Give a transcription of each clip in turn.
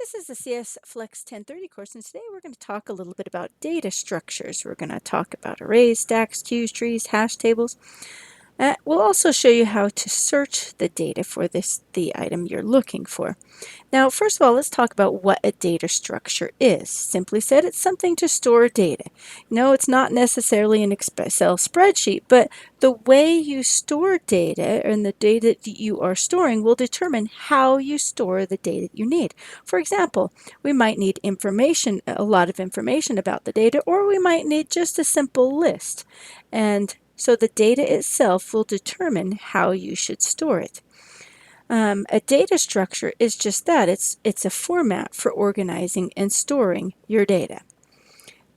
This is the CS Flex 1030 course, and today we're going to talk a little bit about data structures. We're going to talk about arrays, stacks, queues, trees, hash tables. We'll also show you how to search the data for the item you're looking for. Now, first of all, let's talk about what a data structure is. Simply said, it's something to store data. No, it's not necessarily an Excel spreadsheet, but the way you store data and the data that you are storing will determine how you store the data you need. For example, we might need information, a lot of information about the data, or we might need just a simple list. And so the data itself will determine how you should store it. A data structure is just that. It's a format for organizing and storing your data.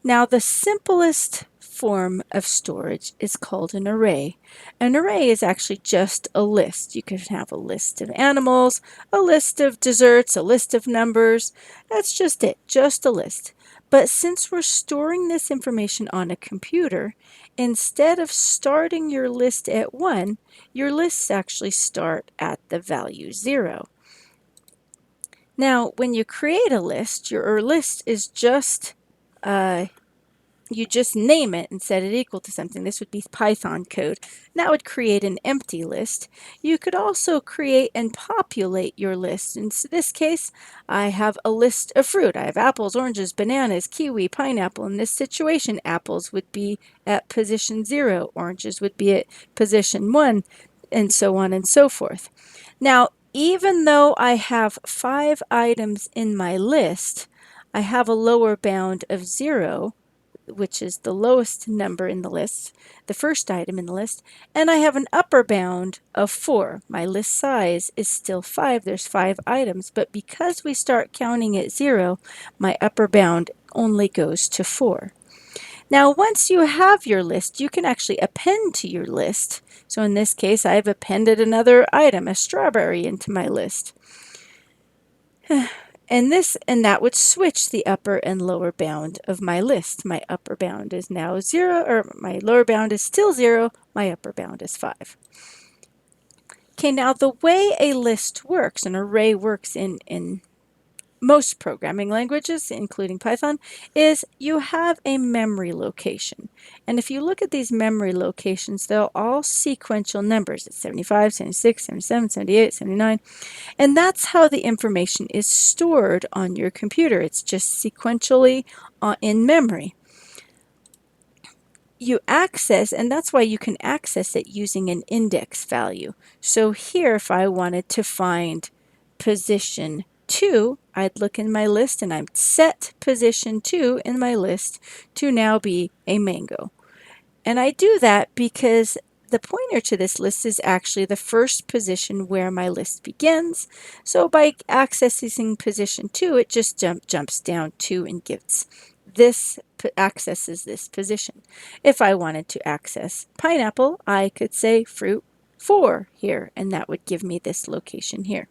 Now, the simplest form of storage is called an array. An array is actually just a list. You can have a list of animals, a list of desserts, a list of numbers. That's just it, just a list. But since we're storing this information on a computer, instead of starting your list at 1, your lists actually start at the value 0. Now, when you create a list, your list is just you just name it and set it equal to something. This would be Python code. And that would create an empty list. You could also create and populate your list. In this case, I have a list of fruit. I have apples, oranges, bananas, kiwi, pineapple. In this situation, apples would be at position 0, oranges would be at position 1, and so on and so forth. Now, even though I have 5 items in my list, I have a lower bound of 0, which is the lowest number in the list, the first item in the list, and I have an upper bound of 4. My list size is still 5. There's 5 items, but because we start counting at 0, my upper bound only goes to 4. Now, once you have your list, you can actually append to your list. So in this case, I've appended another item, a strawberry, into my list. And that would switch the upper and lower bound of my list. My upper bound is now 0, or my lower bound is still 0, my upper bound is 5. Okay, now the way a list works, an array works in most programming languages, including Python, is you have a memory location. And if you look at these memory locations, they're all sequential numbers. It's 75, 76, 77, 78, 79. And that's how the information is stored on your computer. It's just sequentially in memory. You access, and that's why you can access it using an index value. So here, if I wanted to find position 2, I'd look in my list and I'd set position 2 in my list to now be a mango. And I do that because the pointer to this list is actually the first position where my list begins. So by accessing position 2, it just jumps down 2 and accesses this position. If I wanted to access pineapple, I could say fruit 4 here, and that would give me this location here.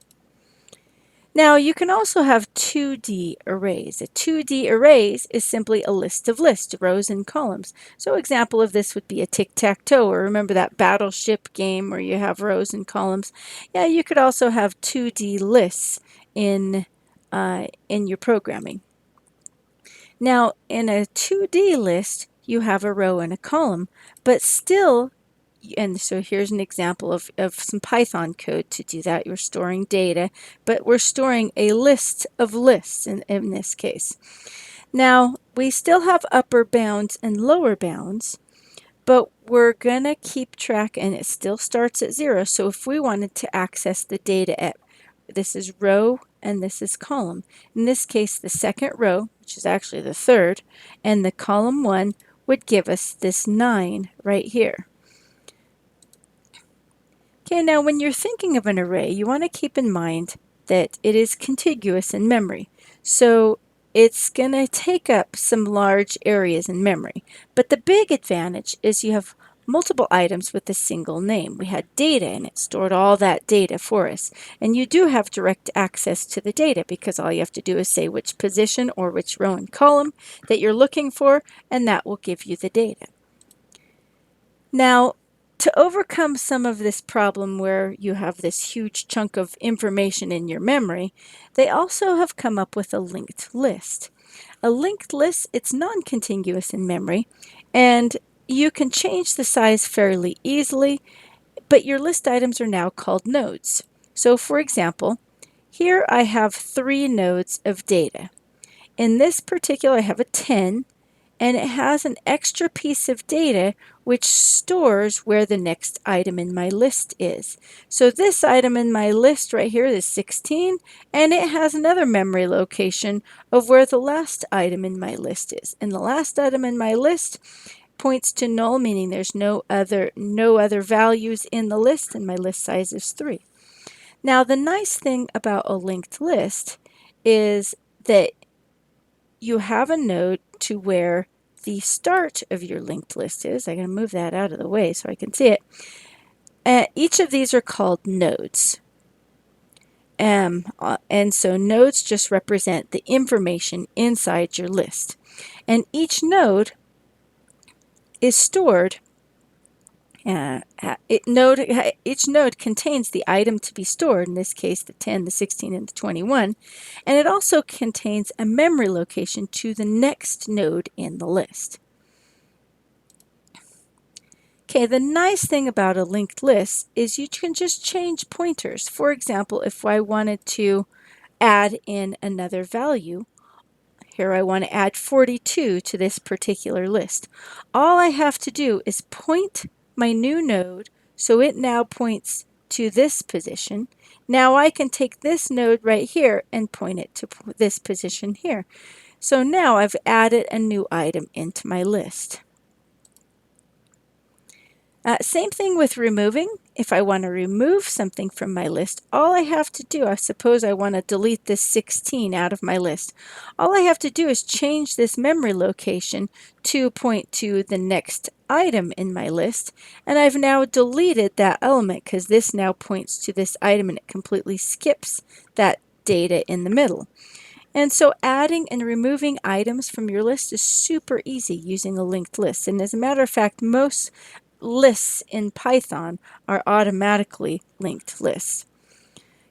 Now, you can also have 2D arrays. A 2D arrays is simply a list of lists, rows and columns. So example of this would be a tic-tac-toe, or remember that battleship game where you have rows and columns? Yeah, you could also have 2D lists in your programming. Now, in a 2D list, you have a row and a column, but still, and so here's an example of some Python code to do that. You're storing data, but we're storing a list of lists in this case. Now, we still have upper bounds and lower bounds, but we're going to keep track, and it still starts at 0. So if we wanted to access the data at, this is row and this is column. In this case, the second row, which is actually the third, and the column 1 would give us this 9 right here. Okay, now when you're thinking of an array, you want to keep in mind that it is contiguous in memory. So it's going to take up some large areas in memory. But the big advantage is you have multiple items with a single name. We had data, and it stored all that data for us. And you do have direct access to the data because all you have to do is say which position or which row and column that you're looking for, and that will give you the data. Now, To overcome some of this problem where you have this huge chunk of information in your memory, they also have come up with a linked list. A linked list, it's non-contiguous in memory, and you can change the size fairly easily, but your list items are now called nodes. So for example, here I have 3 nodes of data. In this particular, I have a 10, and it has an extra piece of data which stores where the next item in my list is. So this item in my list right here is 16, and it has another memory location of where the last item in my list is. And the last item in my list points to null, meaning there's no other values in the list, and my list size is 3. Now the nice thing about a linked list is that you have a node to where the start of your linked list is. I'm going to move that out of the way so I can see it. Each of these are called nodes. And so nodes just represent the information inside your list. And each node is stored. Each node contains the item to be stored, in this case the 10, the 16, and the 21, and it also contains a memory location to the next node in the list. Okay, the nice thing about a linked list is you can just change pointers. For example, if I wanted to add in another value, here I want to add 42 to this particular list. All I have to do is point my new node so it now points to this position. Now I can take this node right here and point it to this position here. So now I've added a new item into my list. Same thing with removing. If I want to remove something from my list, all I have to do, I suppose I want to delete this 16 out of my list. All I have to do is change this memory location to point to the next item in my list, and I've now deleted that element because this now points to this item and it completely skips that data in the middle. And so adding and removing items from your list is super easy using a linked list. And as a matter of fact, most lists in Python are automatically linked lists.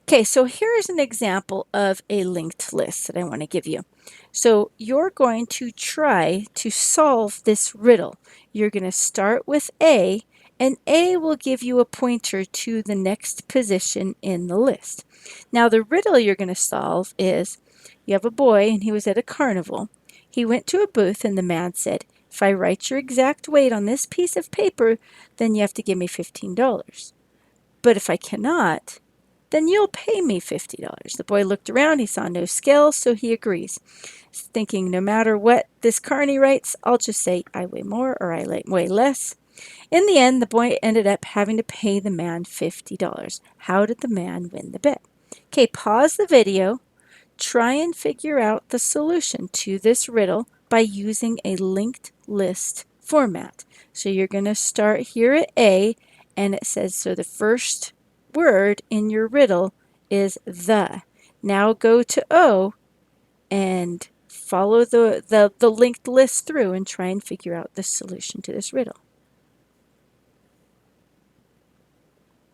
Okay, so here's an example of a linked list that I want to give you. So you're going to try to solve this riddle. You're going to start with A, and A will give you a pointer to the next position in the list. Now the riddle you're going to solve is, you have a boy and he was at a carnival. He went to a booth and the man said, "If I write your exact weight on this piece of paper, then you have to give me $15. But if I cannot, then you'll pay me $50. The boy looked around, he saw no scale, so he agrees. He's thinking, no matter what this carny writes, I'll just say I weigh more or I weigh less. In the end, the boy ended up having to pay the man $50. How did the man win the bet? Okay, pause the video. Try and figure out the solution to this riddle by using a linked list format. So you're going to start here at A, and it says, so the first word in your riddle is the. Now go to O and follow the linked list through and try and figure out the solution to this riddle.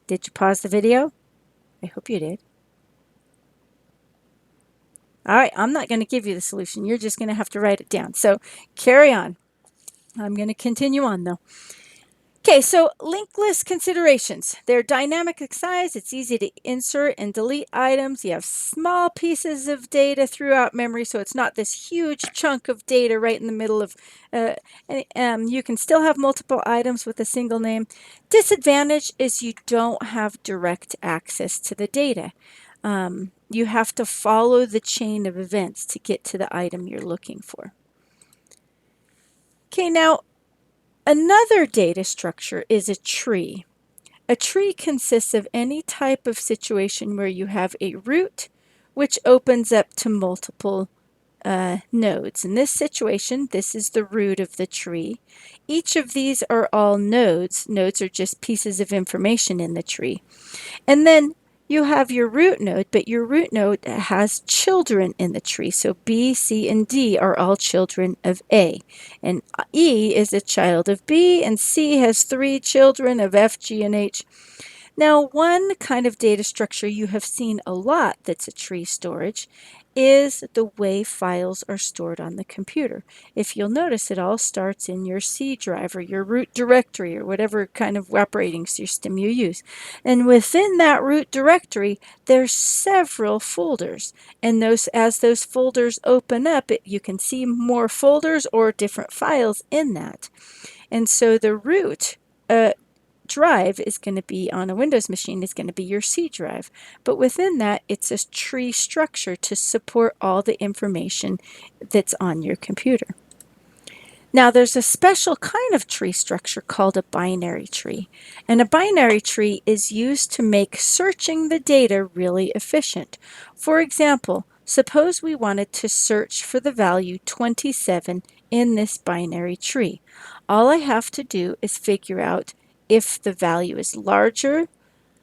Did you pause the video? I hope you did. All right, I'm not going to give you the solution. You're just going to have to write it down. So carry on. I'm going to continue on though. Okay, so linked list considerations. They're dynamic in size. It's easy to insert and delete items. You have small pieces of data throughout memory, so it's not this huge chunk of data right in the middle of, you can still have multiple items with a single name. Disadvantage is you don't have direct access to the data. You have to follow the chain of events to get to the item you're looking for. Okay, now another data structure is a tree. A tree consists of any type of situation where you have a root which opens up to multiple nodes. In this situation, this is the root of the tree. Each of these are all nodes. Nodes are just pieces of information in the tree. And then you have your root node, but your root node has children in the tree. So B, C, and D are all children of A. And E is a child of B, and C has 3 children of F, G, and H. Now, one kind of data structure you have seen a lot that's a tree storage is the way files are stored on the computer. If you'll notice, it all starts in your C drive or your root directory or whatever kind of operating system you use. And within that root directory, there's several folders. And as those folders open up, you can see more folders or different files in that. And so the root drive is going to be on a Windows machine is going to be your C drive. But within that, it's a tree structure to support all the information that's on your computer. Now, there's a special kind of tree structure called a binary tree. And a binary tree is used to make searching the data really efficient. For example, suppose we wanted to search for the value 27 in this binary tree. All I have to do is figure out if the value is larger,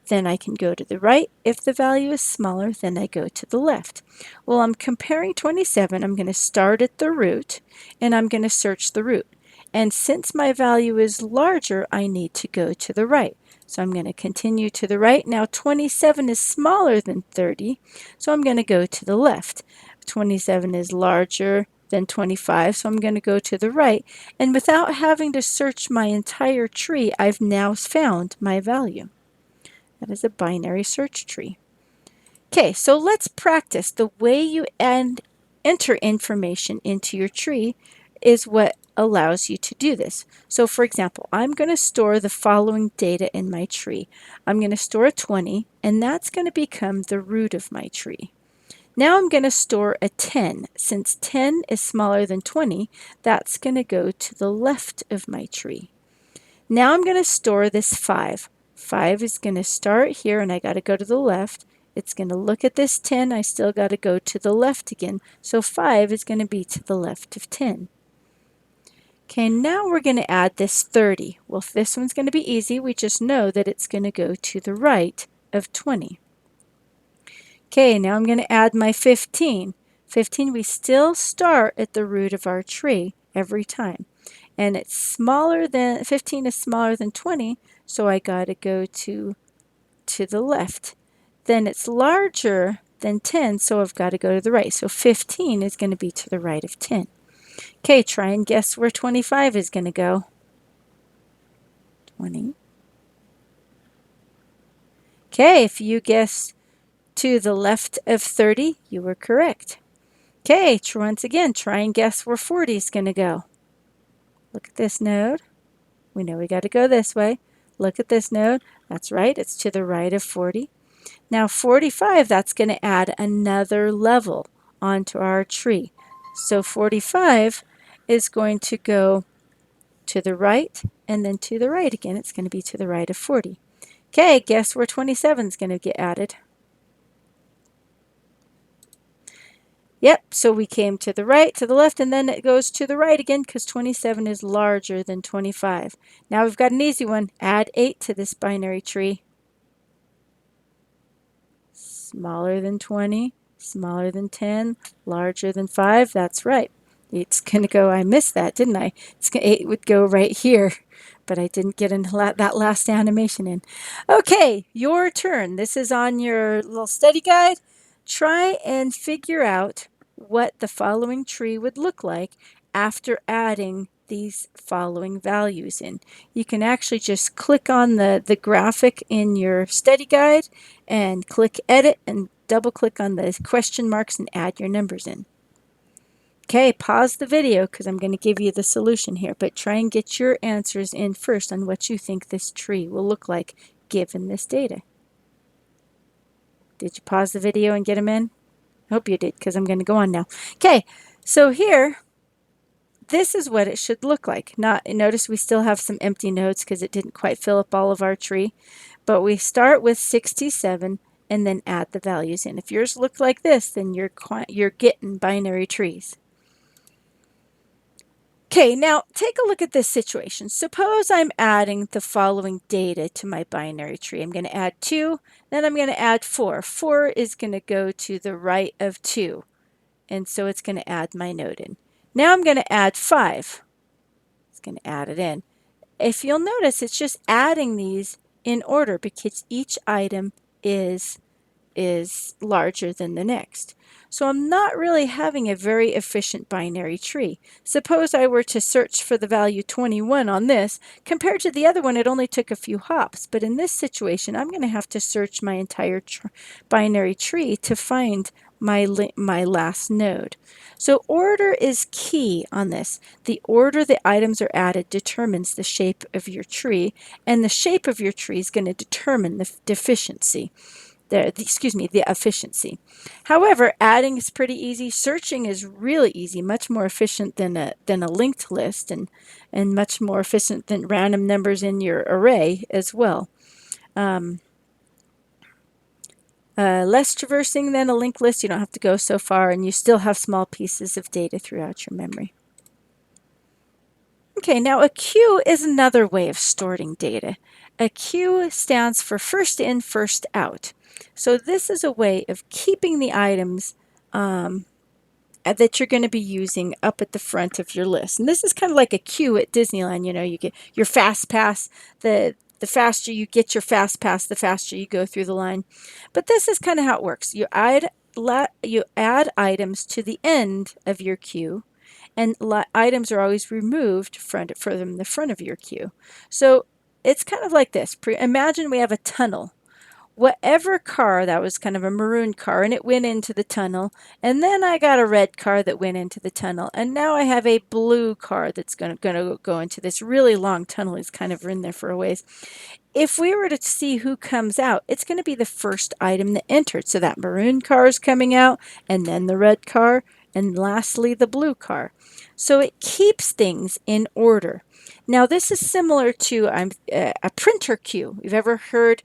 then I can go to the right. If the value is smaller, then I go to the left. Well, I'm comparing 27. I'm going to start at the root, and I'm going to search the root. And since my value is larger, I need to go to the right. So I'm going to continue to the right. Now 27 is smaller than 30, so I'm going to go to the left. 27 is larger than 25, so I'm going to go to the right. And without having to search my entire tree, I've now found my value. That is a binary search tree. Okay, so let's practice. The way you enter information into your tree is what allows you to do this. So for example, I'm going to store the following data in my tree. I'm going to store a 20, and that's going to become the root of my tree. Now I'm going to store a 10. Since 10 is smaller than 20, that's going to go to the left of my tree. Now I'm going to store this 5. 5 is going to start here, and I got to go to the left. It's going to look at this 10. I still got to go to the left again. So 5 is going to be to the left of 10. Okay, now we're going to add this 30. Well, this one's going to be easy. We just know that it's going to go to the right of 20. Okay, now I'm going to add my 15. 15, we still start at the root of our tree every time. And it's smaller than, 15 is smaller than 20, so I got to go to the left. Then it's larger than 10, so I've got to go to the right. So 15 is going to be to the right of 10. Okay, try and guess where 25 is going to go. 20. Okay, if you guessed to the left of 30, you were correct. Okay, once again, try and guess where 40 is going to go. Look at this node. We know we got to go this way. Look at this node. That's right, it's to the right of 40. Now 45, that's going to add another level onto our tree. So 45 is going to go to the right and then to the right again. It's going to be to the right of 40. Okay, guess where 27 is going to get added? Yep, so we came to the right, to the left, and then it goes to the right again because 27 is larger than 25. Now we've got an easy one. Add 8 to this binary tree. Smaller than 20, smaller than 10, larger than 5. That's right. It's going to go, I missed that, didn't I? 8 would go right here, but I didn't get that last animation in. Okay, your turn. This is on your little study guide. Try and figure out what the following tree would look like after adding these following values in. You can actually just click on the graphic in your study guide and click edit and double click on the question marks and add your numbers in. Okay, pause the video because I'm going to give you the solution here, but try and get your answers in first on what you think this tree will look like given this data. Did you pause the video and get them in? I hope you did because I'm going to go on now. Okay, so here, this is what it should look like. Notice we still have some empty nodes because it didn't quite fill up all of our tree, but we start with 67 and then add the values in. If yours looked like this, then you're getting binary trees. Okay, now take a look at this situation. Suppose I'm adding the following data to my binary tree. I'm going to add 2, then I'm going to add 4. 4 is going to go to the right of 2, and so it's going to add my node in. Now I'm going to add 5. It's going to add it in. If you'll notice, it's just adding these in order because each item is larger than the next. So I'm not really having a very efficient binary tree. Suppose I were to search for the value 21 on this. Compared to the other one, it only took a few hops. But in this situation, I'm going to have to search my entire binary tree to find my last node. So order is key on this. The order the items are added determines the shape of your tree, and the shape of your tree is going to determine the efficiency. The efficiency. However, adding is pretty easy. Searching is really easy, much more efficient than a linked list, and much more efficient than random numbers in your array as well. Less traversing than a linked list. You don't have to go so far, and you still have small pieces of data throughout your memory. Okay, now a queue is another way of storing data. A queue stands for first in, first out. So this is a way of keeping the items that you're going to be using up at the front of your list. And this is kind of like a queue at Disneyland. You know, you get your fast pass. The faster you get your fast pass, the faster you go through the line. But this is kind of how it works. You add items to the end of your queue, and items are always removed from the front of your queue. So it's kind of like this. Imagine we have a tunnel. Whatever car, that was kind of a maroon car, and it went into the tunnel, and then I got a red car that went into the tunnel, and now I have a blue car that's going to go into this really long tunnel. It's kind of in there for a ways. If we were to see who comes out, it's going to be the first item that entered. So that maroon car is coming out, and then the red car, and lastly the blue car. So it keeps things in order. Now this is similar to a printer queue. You've ever heard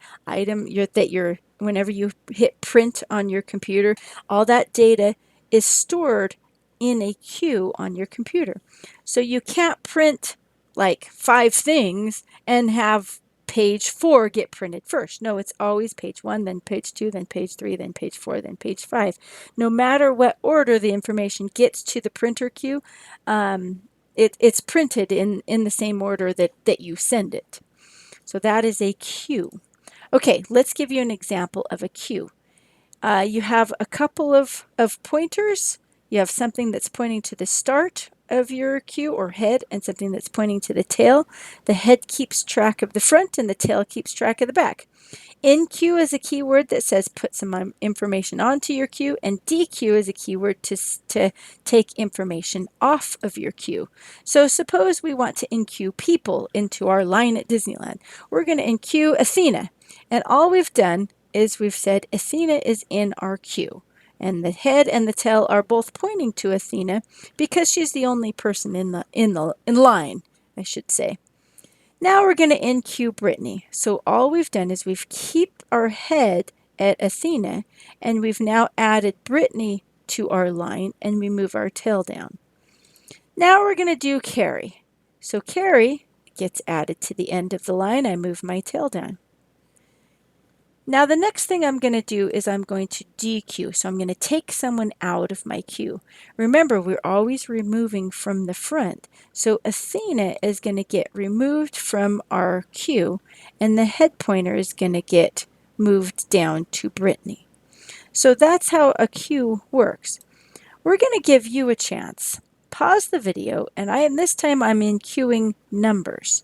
whenever you hit print on your computer, all that data is stored in a queue on your computer. So you can't print like 5 things and have page 4 get printed first. No, it's always page 1, then page 2, then page 3, then page 4, then page 5. No matter what order the information gets to the printer queue, it's printed in the same order that you send it. So that is a queue. Okay, let's give you an example of a queue. You have a couple of pointers. You have something that's pointing to the start of your queue or head, and something that's pointing to the tail. The head keeps track of the front, and the tail keeps track of the back. NQ is a keyword that says put some information onto your queue, and DQ is a keyword to take information off of your queue. So suppose we want to NQ people into our line at Disneyland. We're going to NQ Athena, and all we've done is we've said Athena is in our queue. And the head and the tail are both pointing to Athena because she's the only person in line, I should say. Now we're going to NQ Brittany. So all we've done is we've keep our head at Athena, and we've now added Brittany to our line, and we move our tail down. Now we're going to do Carrie. So Carrie gets added to the end of the line. I move my tail down. Now the next thing I'm going to do is I'm going to DQ. So I'm going to take someone out of my queue. Remember, we're always removing from the front. So Athena is going to get removed from our queue, and the head pointer is going to get moved down to Brittany. So that's how a queue works. We're going to give you a chance. Pause the video, and this time I'm NQing numbers.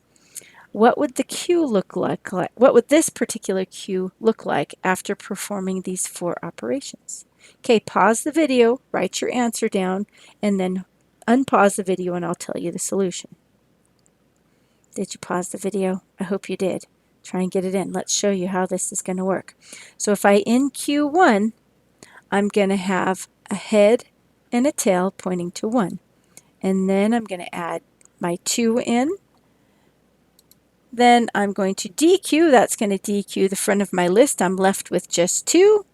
What would the queue look like? What would this particular queue look like after performing these 4 operations? Okay, pause the video, write your answer down, and then unpause the video and I'll tell you the solution. Did you pause the video? I hope you did. Try and get it in. Let's show you how this is going to work. So if I NQ 1, I'm going to have a head and a tail pointing to 1. And then I'm going to add my 2 in. Then I'm going to DQ. That's going to DQ the front of my list. I'm left with just 2.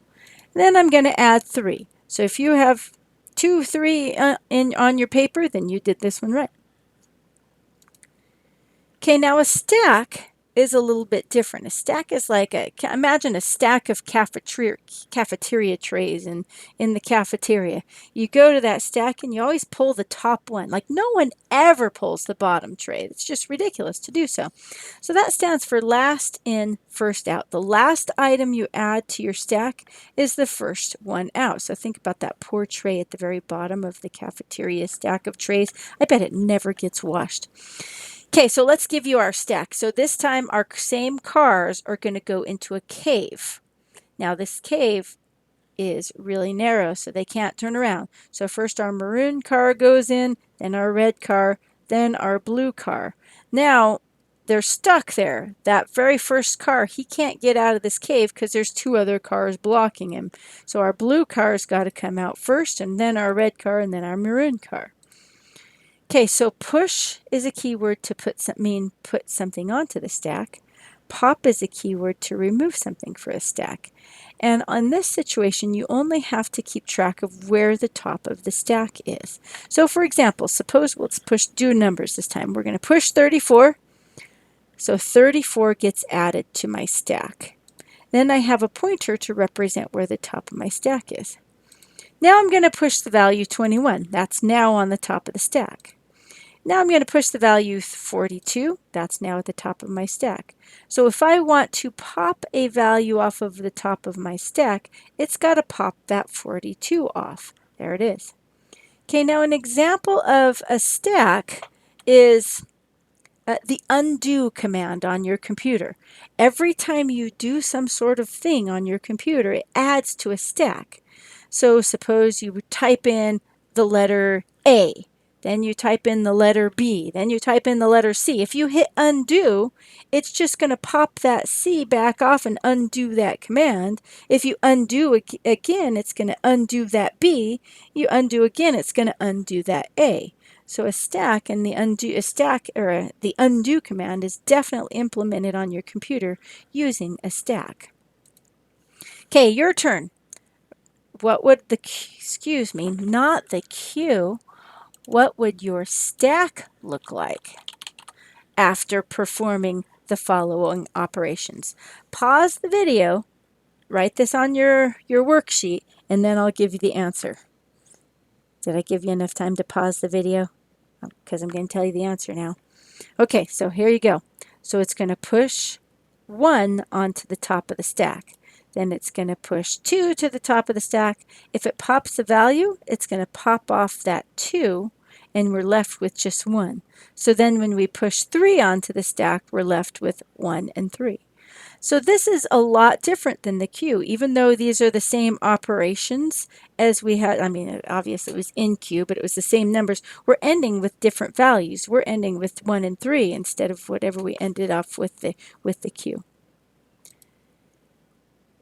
Then I'm going to add 3. So if you have 2, 3 on your paper, then you did this one right. Okay, now a stack is a little bit different. A stack is like imagine a stack of cafeteria trays in the cafeteria. You go to that stack and you always pull the top one. Like no one ever pulls the bottom tray. It's just ridiculous to do so. So that stands for last in, first out. The last item you add to your stack is the first one out. So think about that poor tray at the very bottom of the cafeteria stack of trays. I bet it never gets washed. Okay, so let's give you our stack. So this time our same cars are going to go into a cave. Now this cave is really narrow, so they can't turn around. So first our maroon car goes in, then our red car, then our blue car. Now they're stuck there. That very first car, he can't get out of this cave because there's two other cars blocking him. So our blue car's got to come out first, and then our red car, and then our maroon car. Okay, so push is a keyword to put something onto the stack. Pop is a keyword to remove something for a stack. And on this situation, you only have to keep track of where the top of the stack is. So for example, suppose let's do numbers this time. We're going to push 34. So 34 gets added to my stack. Then I have a pointer to represent where the top of my stack is. Now I'm going to push the value 21. That's now on the top of the stack. Now I'm going to push the value 42. That's now at the top of my stack. So if I want to pop a value off of the top of my stack, it's got to pop that 42 off. There it is. Okay, now an example of a stack is the undo command on your computer. Every time you do some sort of thing on your computer, it adds to a stack. So suppose you would type in the letter A. Then you type in the letter B, then you type in the letter C. If you hit undo, it's just going to pop that C back off and undo that command. If you undo again, it's going to undo that B. You undo again, it's going to undo that A. So a stack and the undo command is definitely implemented on your computer using a stack. Okay, your turn. What would not the queue. What would your stack look like after performing the following operations? Pause the video, write this on your worksheet, and then I'll give you the answer. Did I give you enough time to pause the video? Because I'm going to tell you the answer now. Okay, so here you go. So it's going to push 1 onto the top of the stack. Then it's going to push 2 to the top of the stack. If it pops the value, it's going to pop off that 2, and we're left with just 1. So then when we push 3 onto the stack, we're left with 1 and 3. So this is a lot different than the queue, even though these are the same operations as we had. I mean, obviously it was in queue, but it was the same numbers. We're ending with different values. We're ending with 1 and 3 instead of whatever we ended up with the queue.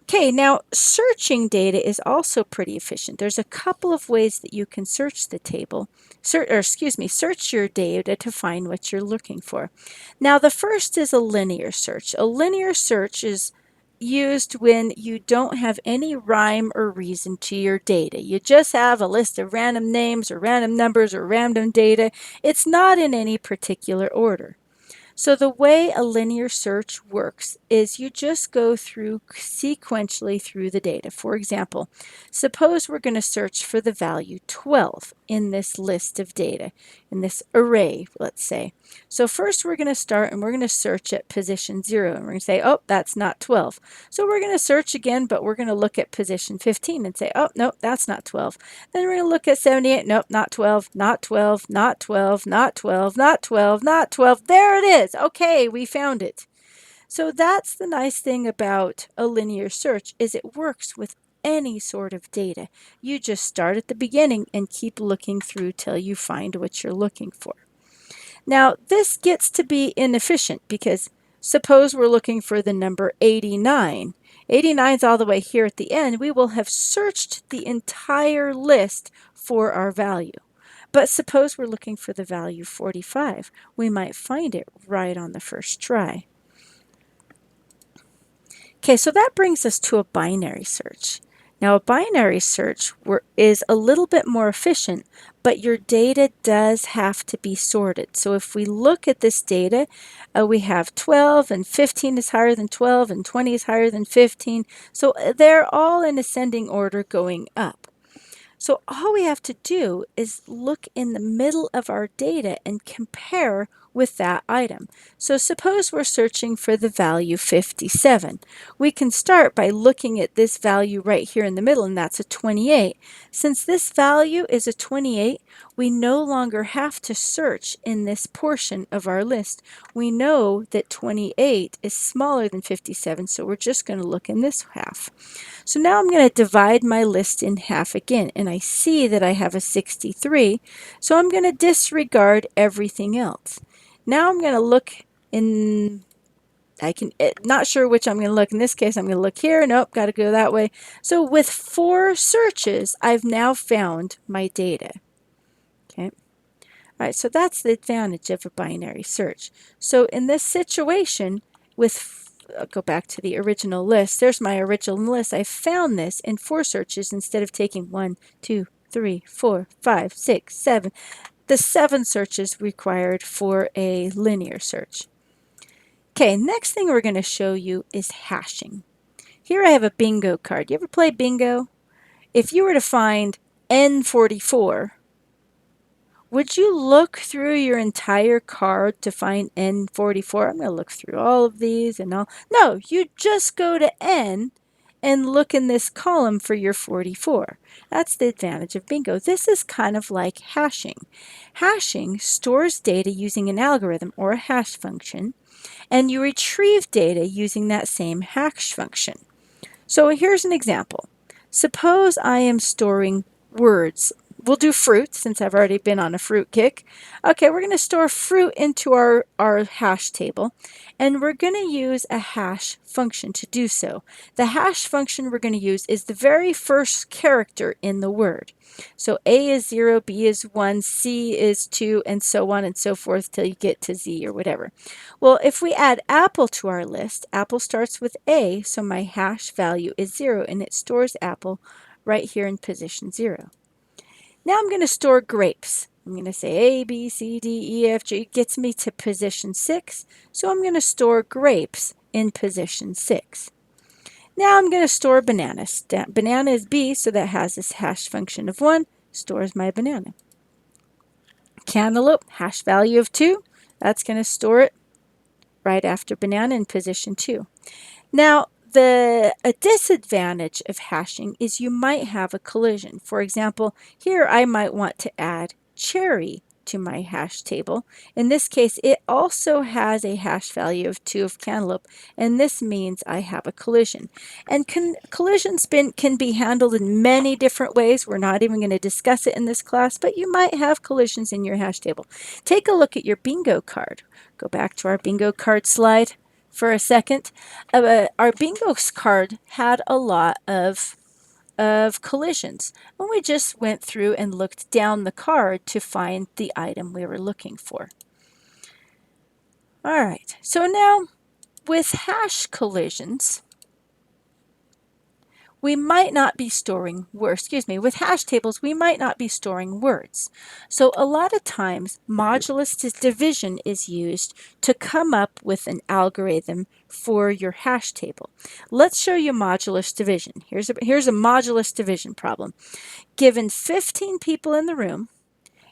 Okay, now searching data is also pretty efficient. There's a couple of ways that you can search the table, search your data to find what you're looking for. Now the first is a linear search. A linear search is used when you don't have any rhyme or reason to your data. You just have a list of random names or random numbers or random data. It's not in any particular order. So the way a linear search works is you just go through sequentially through the data. For example, suppose we're going to search for the value 12 in this list of data, in this array, let's say. So first we're going to start and we're going to search at position 0, and we're going to say, oh, that's not 12. So we're going to search again, but we're going to look at position 15 and say, oh, no, that's not 12. Then we're going to look at 78, nope, not 12, not 12, not 12, not 12, not 12, not 12. There it is. Okay, we found it. So that's the nice thing about a linear search, is it works with any sort of data. You just start at the beginning and keep looking through till you find what you're looking for. Now this gets to be inefficient because suppose we're looking for the number 89. 89 is all the way here at the end. We will have searched the entire list for our value. But suppose we're looking for the value 45. We might find it right on the first try. Okay, so that brings us to a binary search. Now, a binary search is a little bit more efficient, but your data does have to be sorted. So if we look at this data, we have 12 and 15 is higher than 12 and 20 is higher than 15. So they're all in ascending order going up. So all we have to do is look in the middle of our data and compare with that item. So suppose we're searching for the value 57. We can start by looking at this value right here in the middle, and that's a 28. Since this value is a 28, we no longer have to search in this portion of our list. We know that 28 is smaller than 57, so we're just going to look in this half. So now I'm going to divide my list in half again, and I see that I have a 63, so I'm going to disregard everything else. Now I'm going to look in, not sure which I'm going to look. In this case, I'm going to look here. Nope, got to go that way. So with 4 searches, I've now found my data. Okay. All right, so that's the advantage of a binary search. So in this situation, I'll go back to the original list. There's my original list. I found this in 4 searches instead of taking 1, 2, 3, 4, 5, 6, 7. The 7 searches required for a linear search. Okay, next thing we're going to show you is hashing. Here I have a bingo card. You ever play bingo? If you were to find N44, would you look through your entire card to find N44? I'm going to look through all of these and all. No, you just go to N and look in this column for your 44. That's the advantage of bingo. This is kind of like hashing. Hashing stores data using an algorithm or a hash function, and you retrieve data using that same hash function. So here's an example. Suppose I am storing words. We'll do fruit since I've already been on a fruit kick. Okay, we're going to store fruit into our hash table, and we're going to use a hash function to do so. The hash function we're going to use is the very first character in the word. So A is 0, B is 1, C is 2, and so on and so forth till you get to Z or whatever. Well, if we add apple to our list, apple starts with A, so my hash value is 0, and it stores apple right here in position 0. Now I'm going to store grapes. I'm going to say A, B, C, D, E, F, G. It gets me to position 6, so I'm going to store grapes in position 6. Now I'm going to store bananas. Banana is B, so that has this hash function of 1, stores my banana. Cantaloupe, hash value of 2, that's going to store it right after banana in position 2. Now, a disadvantage of hashing is you might have a collision. For example, here I might want to add cherry to my hash table. In this case, it also has a hash value of 2 of cantaloupe, and this means I have a collision. And collisions can be handled in many different ways. We're not even going to discuss it in this class, but you might have collisions in your hash table. Take a look at your bingo card. Go back to our bingo card slide for a second. Our bingo card had a lot of collisions, and we just went through and looked down the card to find the item we were looking for. All right, so now with hash collisions, we might not be storing words, with hash tables, we might not be storing words. So a lot of times, modulus division is used to come up with an algorithm for your hash table. Let's show you modulus division. Here's a modulus division problem. Given 15 people in the room,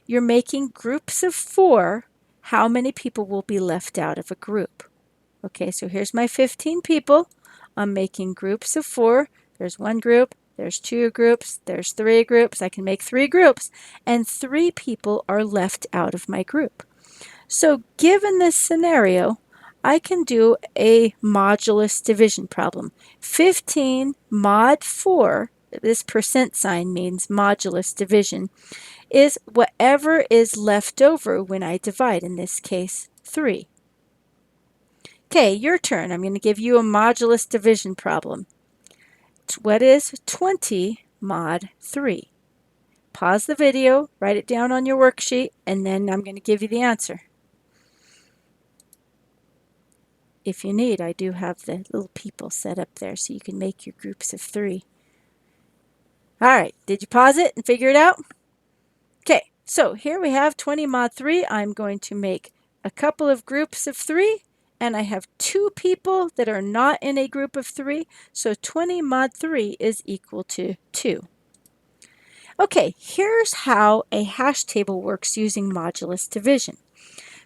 you're making groups of 4. How many people will be left out of a group? Okay, so here's my 15 people. I'm making groups of 4. There's 1 group, there's 2 groups, there's 3 groups. I can make 3 groups, and 3 people are left out of my group. So given this scenario, I can do a modulus division problem. 15 mod 4, this percent sign means modulus division, is whatever is left over when I divide, in this case 3. Okay, your turn. I'm going to give you a modulus division problem. What is 20 mod 3? Pause the video, write it down on your worksheet, and then I'm going to give you the answer. If you need, I do have the little people set up there so you can make your groups of 3. All right, did you pause it and figure it out? Okay, so here we have 20 mod 3. I'm going to make a couple of groups of 3, and I have 2 people that are not in a group of 3, so 20 mod 3 is equal to 2. Okay, here's how a hash table works using modulus division.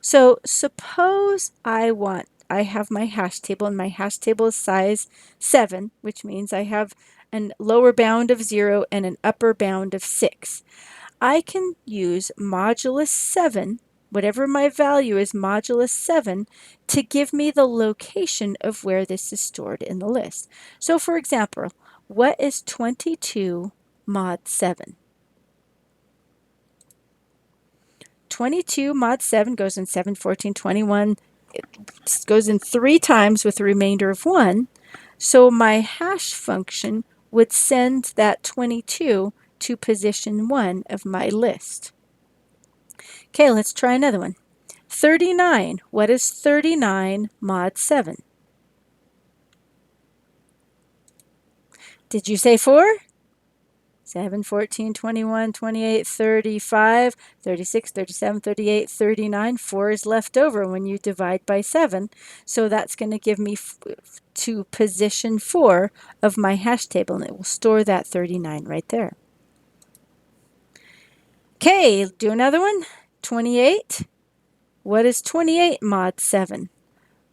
So suppose I have my hash table, and my hash table is size 7, which means I have a lower bound of 0 and an upper bound of 6. I can use modulus 7, whatever my value is, modulus 7, to give me the location of where this is stored in the list. So for example, what is 22 mod 7? 22 mod 7 goes in 7, 14, 21. It goes in 3 times with a remainder of 1. So my hash function would send that 22 to position 1 of my list. Okay, let's try another one. 39. What is 39 mod 7? Did you say 4? 7, 14, 21, 28, 35, 36, 37, 38, 39. 4 is left over when you divide by 7. So that's going to give me to position 4 of my hash table, and it will store that 39 right there. Okay, do another one. 28. What is 28 mod 7?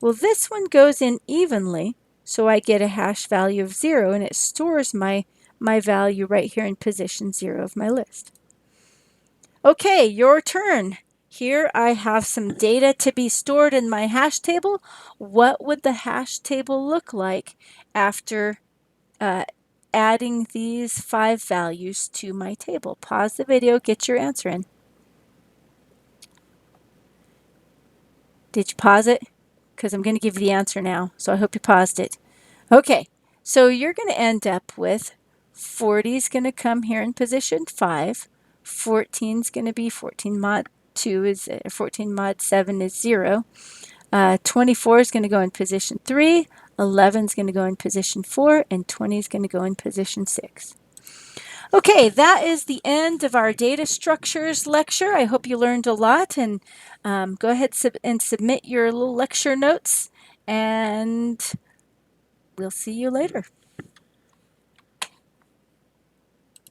Well, this one goes in evenly, so I get a hash value of 0, and it stores my value right here in position 0 of my list. Okay, your turn. Here I have some data to be stored in my hash table. What would the hash table look like after adding these 5 values to my table? Pause the video, get your answer in. Did you pause it? Because I'm going to give you the answer now, so I hope you paused it. Okay, so you're going to end up with 40 is going to come here in position 5. 14 is going to be 14 mod 2 is 14 mod 7 is 0. 24 is going to go in position 3. 11 is going to go in position 4, and 20 is going to go in position 6. Okay, that is the end of our data structures lecture. I hope you learned a lot, and go ahead and submit your little lecture notes, and we'll see you later.